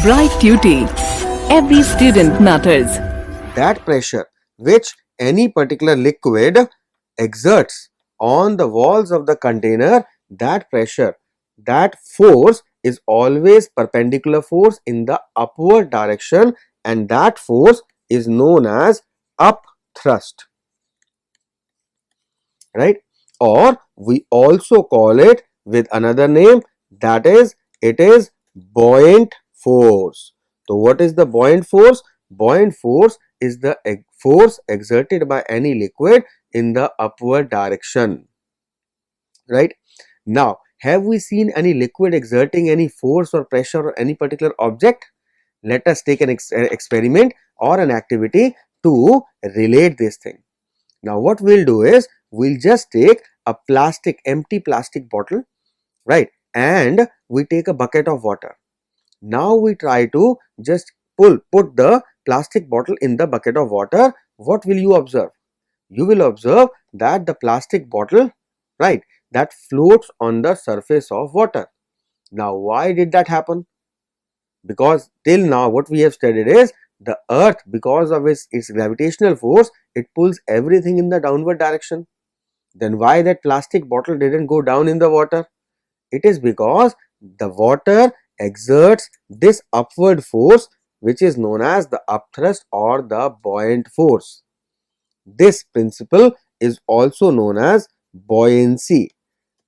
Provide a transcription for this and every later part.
Bright Duty. Every student matters. That pressure which any particular liquid exerts on the walls of the container, that pressure, that force is always perpendicular force in the upward direction, and that force is known as up thrust, right? Or we also call it with another name, that is, it is buoyant force. So what is the buoyant force? Buoyant force is the force exerted by any liquid in the upward direction, right? Now, have we seen any liquid exerting any force or pressure on any particular object? Let us take an experiment or an activity to relate this thing. Now what we'll do is, we'll just take a empty plastic bottle, right? And we take a bucket of water. Now we try to just put the plastic bottle in the bucket of water. What will you observe? You will observe that the plastic bottle, right, that floats on the surface of water. Now why did that happen? Because till now what we have studied is, the earth, because of its gravitational force, it pulls everything in the downward direction. Then why that plastic bottle didn't go down in the water? It is because the water exerts this upward force, which is known as the upthrust or the buoyant force. This principle is also known as buoyancy.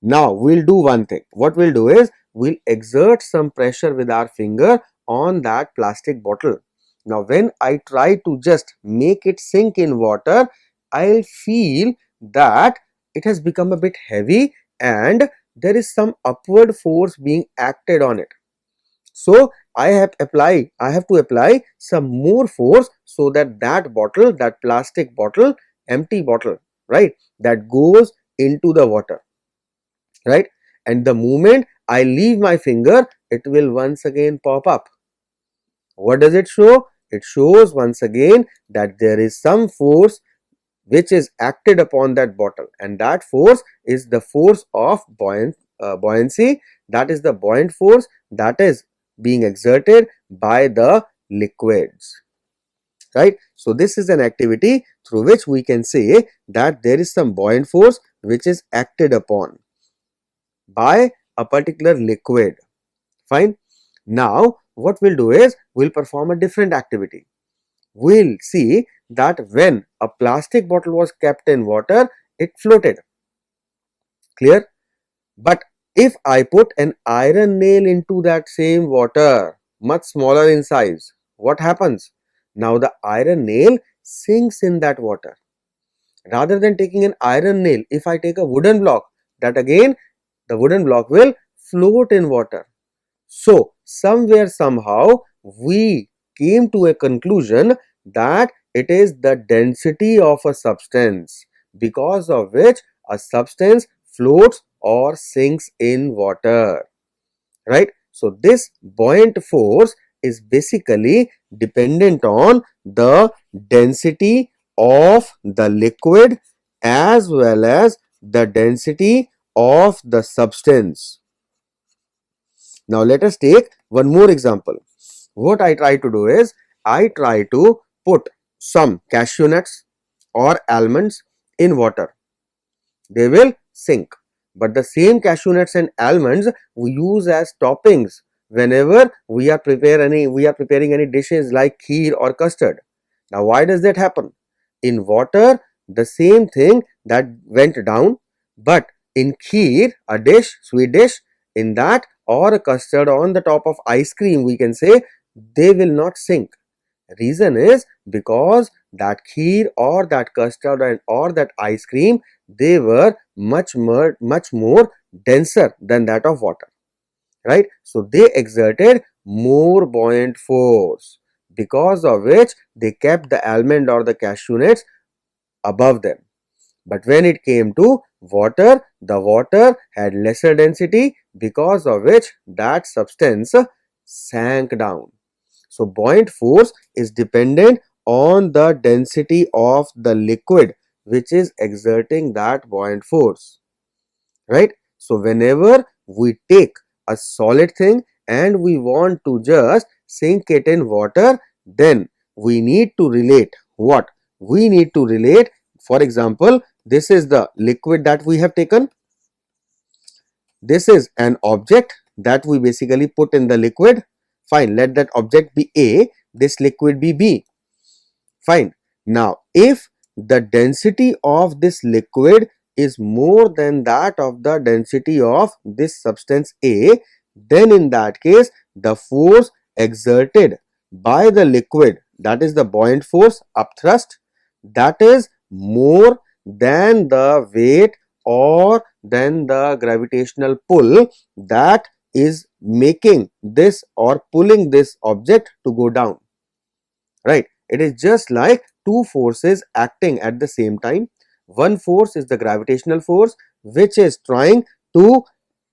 Now we'll do one thing. What we'll do is, we'll exert some pressure with our finger on that plastic bottle. Now when I try to just make it sink in water, I'll feel that it has become a bit heavy and there is some upward force being acted on it. So I have to apply some more force, so that bottle, that plastic bottle, empty bottle, right, that goes into the water, right? And the moment I leave my finger, it will once again pop up. What does it show? It shows once again that there is some force which is acted upon that bottle, and that force is the force of buoyancy. That is the buoyant force that is being exerted by the liquids, right? So this is an activity through which we can say that there is some buoyant force which is acted upon by a particular liquid. Fine. Now what we'll do is, we'll perform a different activity. We'll see that when a plastic bottle was kept in water, it floated. Clear? But if I put an iron nail into that same water, much smaller in size, what happens? Now the iron nail sinks in that water. Rather than taking an iron nail, if I take a wooden block, that again, the wooden block will float in water. So somewhere somehow we came to a conclusion that it is the density of a substance because of which a substance floats or sinks in water, right? So this buoyant force is basically dependent on the density of the liquid as well as the density of the substance. Now let us take one more example. What I try to do is, I try to put some cashew nuts or almonds in water. They will sink. But the same cashew nuts and almonds we use as toppings whenever we are preparing any dishes like kheer or custard. Now why does that happen? In water, the same thing that went down, but in kheer, a dish, sweet dish, in that, or a custard on the top of ice cream, we can say, they will not sink. Reason is because that kheer or that custard or that ice cream, they were much more denser than that of water, right? So they exerted more buoyant force, because of which they kept the almond or the cashew nuts above them. But when it came to water, the water had lesser density, because of which that substance sank down. So buoyant force is dependent on the density of the liquid which is exerting that buoyant force, right? So whenever we take a solid thing and we want to just sink it in water, then we need to relate what? We need to relate, for example, this is the liquid that we have taken. This is an object that we basically put in the liquid. Fine, let that object be A, this liquid be B. Fine. Now, if the density of this liquid is more than that of the density of this substance A, then in that case, the force exerted by the liquid, that is the buoyant force, upthrust, that is more than the weight or than the gravitational pull that is making this or pulling this object to go down. Right? It is just like two forces acting at the same time. One force is the gravitational force which is trying to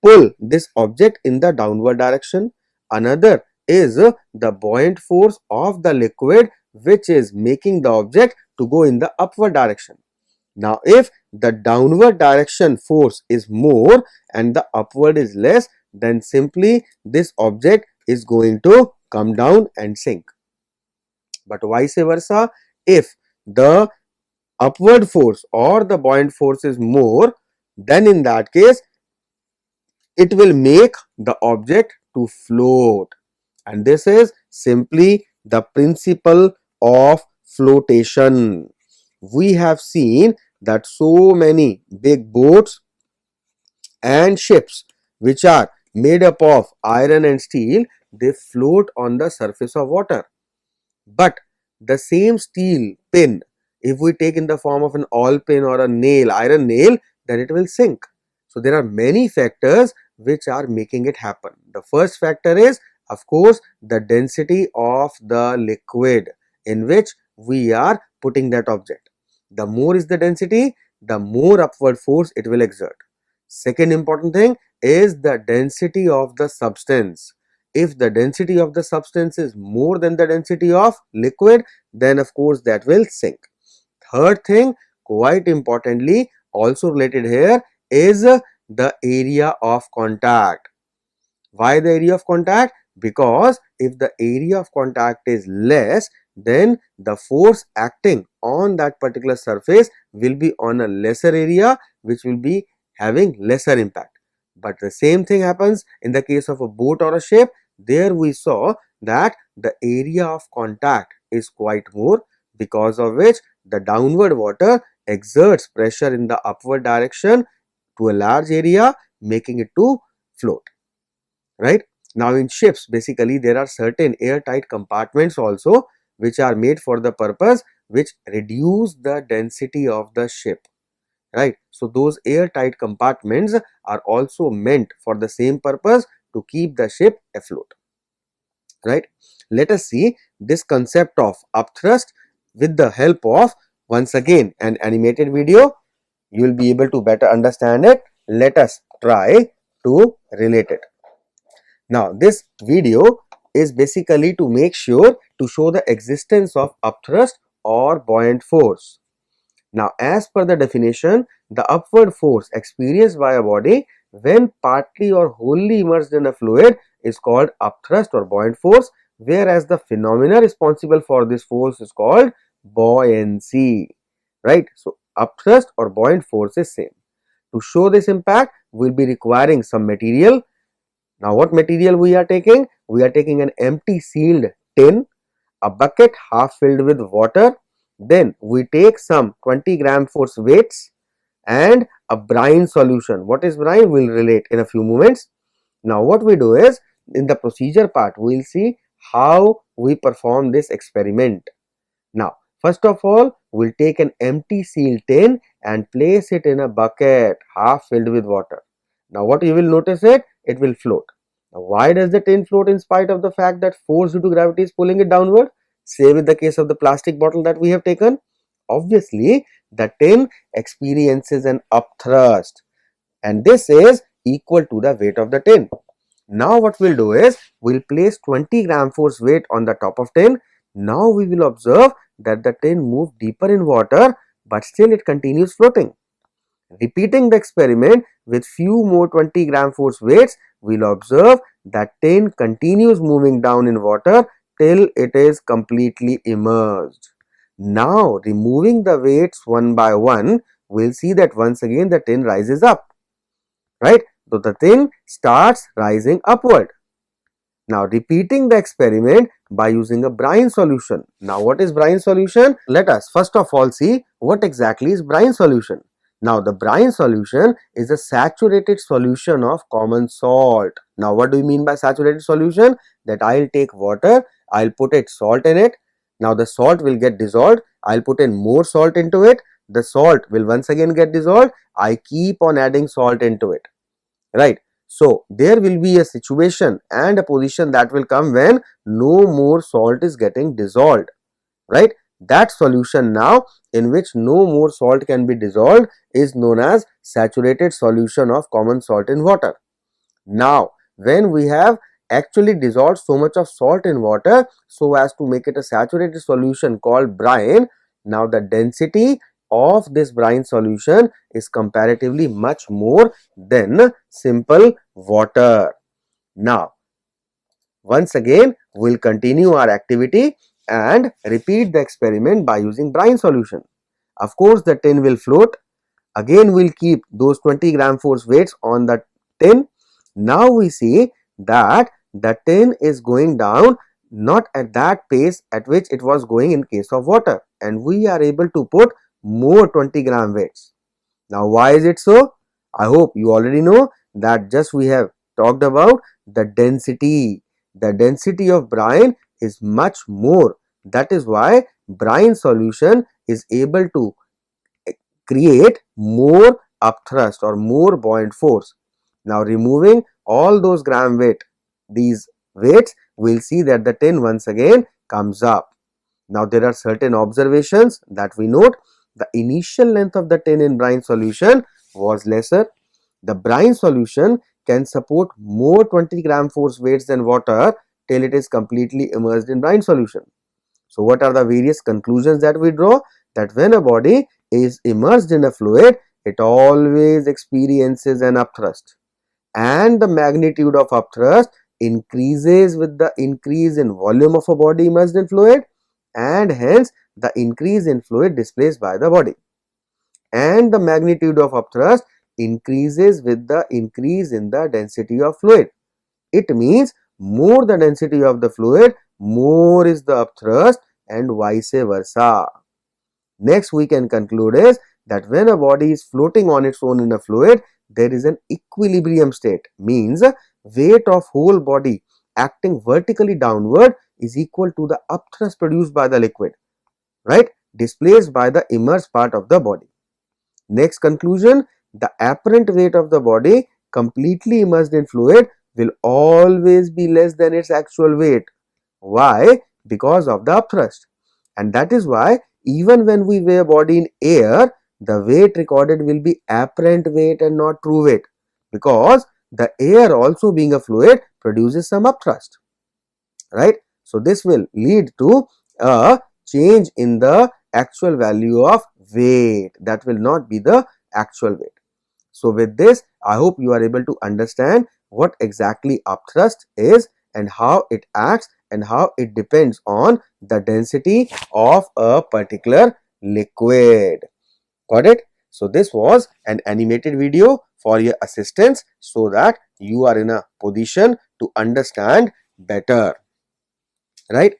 pull this object in the downward direction. Another is the buoyant force of the liquid which is making the object to go in the upward direction. Now, if the downward direction force is more and the upward is less, then simply this object is going to come down and sink. But vice versa, if the upward force or the buoyant force is more, then in that case it will make the object to float, and this is simply the principle of flotation. We have seen that so many big boats and ships which are made up of iron and steel, they float on the surface of water. But the same steel pin, if we take in the form of an awl pin or a nail, iron nail, then it will sink. So there are many factors which are making it happen. The first factor is, of course, the density of the liquid in which we are putting that object. The more is the density, the more upward force it will exert. Second important thing is the density of the substance. If the density of the substance is more than the density of liquid, then of course that will sink. Third thing, quite importantly, also related here, is the area of contact. Why the area of contact? Because if the area of contact is less, then the force acting on that particular surface will be on a lesser area, which will be having lesser impact. But the same thing happens in the case of a boat or a ship. There we saw that the area of contact is quite more, because of which the downward water exerts pressure in the upward direction to a large area, making it to float. Right? Now in ships, basically there are certain airtight compartments also which are made for the purpose, which reduce the density of the ship. Right? So those airtight compartments are also meant for the same purpose, to keep the ship afloat. Right? Let us see this concept of upthrust with the help of, once again, an animated video. You will be able to better understand it. Let us try to relate it. Now this video is basically to make sure to show the existence of upthrust or buoyant force. Now, as per the definition, the upward force experienced by a body when partly or wholly immersed in a fluid is called upthrust or buoyant force, whereas the phenomena responsible for this force is called buoyancy. Right? So, upthrust or buoyant force is same. To show this impact, we will be requiring some material. Now, what material we are taking? We are taking an empty sealed tin, a bucket half filled with water. Then we take some 20-gram force weights and a brine solution. What is brine? We will relate in a few moments. Now what we do is, in the procedure part, we will see how we perform this experiment. Now first of all, we will take an empty sealed tin and place it in a bucket half filled with water. Now what you will notice it will float. Now why does the tin float in spite of the fact that force due to gravity is pulling it downward? Same with the case of the plastic bottle that we have taken. Obviously, the tin experiences an upthrust, and this is equal to the weight of the tin. Now what we'll do is, we'll place 20-gram force weight on the top of tin. Now we will observe that the tin moves deeper in water, but still it continues floating. Repeating the experiment with few more 20-gram force weights, we'll observe that tin continues moving down in water till it is completely immersed. Now, removing the weights one by one, we'll see that once again the tin rises up, right? So the tin starts rising upward. Now, repeating the experiment by using a brine solution. Now, what is brine solution? Let us first of all see what exactly is brine solution. Now, the brine solution is a saturated solution of common salt. Now, what do you mean by saturated solution? That I'll take water, I'll put it salt in it. Now, the salt will get dissolved. I'll put in more salt into it. The salt will once again get dissolved. I keep on adding salt into it, right? So there will be a situation and a position that will come when no more salt is getting dissolved, right? That solution now in which no more salt can be dissolved is known as saturated solution of common salt in water. Now, when we have actually dissolved so much of salt in water so as to make it a saturated solution called brine, now the density of this brine solution is comparatively much more than simple water. Now, once again, we'll continue our activity and repeat the experiment by using brine solution. Of course, the tin will float. Again, we'll keep those 20-gram force weights on the tin. Now we see that the tin is going down not at that pace at which it was going in case of water, and we are able to put more 20-gram weights. Now, why is it so? I hope you already know that just we have talked about the density. The density of brine is much more. That is why brine solution is able to create more upthrust or more buoyant force. Now, removing all those gram weight, these weights, we'll see that the tin once again comes up. Now, there are certain observations that we note. The initial length of the tin in brine solution was lesser. The brine solution can support more 20-gram force weights than water till it is completely immersed in brine solution. So, what are the various conclusions that we draw? That when a body is immersed in a fluid, it always experiences an upthrust, and the magnitude of upthrust increases with the increase in volume of a body immersed in fluid, and hence the increase in fluid displaced by the body. And the magnitude of upthrust increases with the increase in the density of fluid. It means more the density of the fluid, more is the upthrust, and vice versa. Next, we can conclude is that when a body is floating on its own in a fluid, there is an equilibrium state, means weight of whole body acting vertically downward is equal to the upthrust produced by the liquid, right, displaced by the immersed part of the body. Next conclusion, the apparent weight of the body completely immersed in fluid will always be less than its actual weight. Why? Because of the upthrust. And that is why even when we weigh a body in air, the weight recorded will be apparent weight and not true weight, because the air also being a fluid produces some upthrust, right? So this will lead to a change in the actual value of weight. That will not be the actual weight. So with this, I hope you are able to understand what exactly upthrust is and how it acts and how it depends on the density of a particular liquid. Got it? So this was an animated video for your assistance so that you are in a position to understand better, right?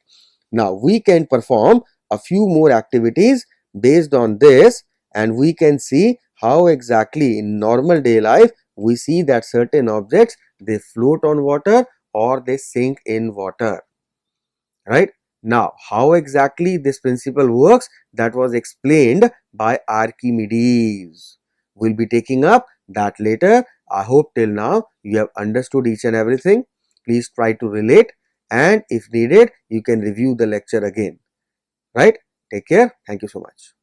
Now we can perform a few more activities based on this, and we can see how exactly in normal day life we see that certain objects, they float on water or they sink in water, right? Now, how exactly this principle works, that was explained by Archimedes. We'll be taking up that later. I hope till now you have understood each and everything. Please try to relate, and if needed, you can review the lecture again, right? Take care. Thank you so much.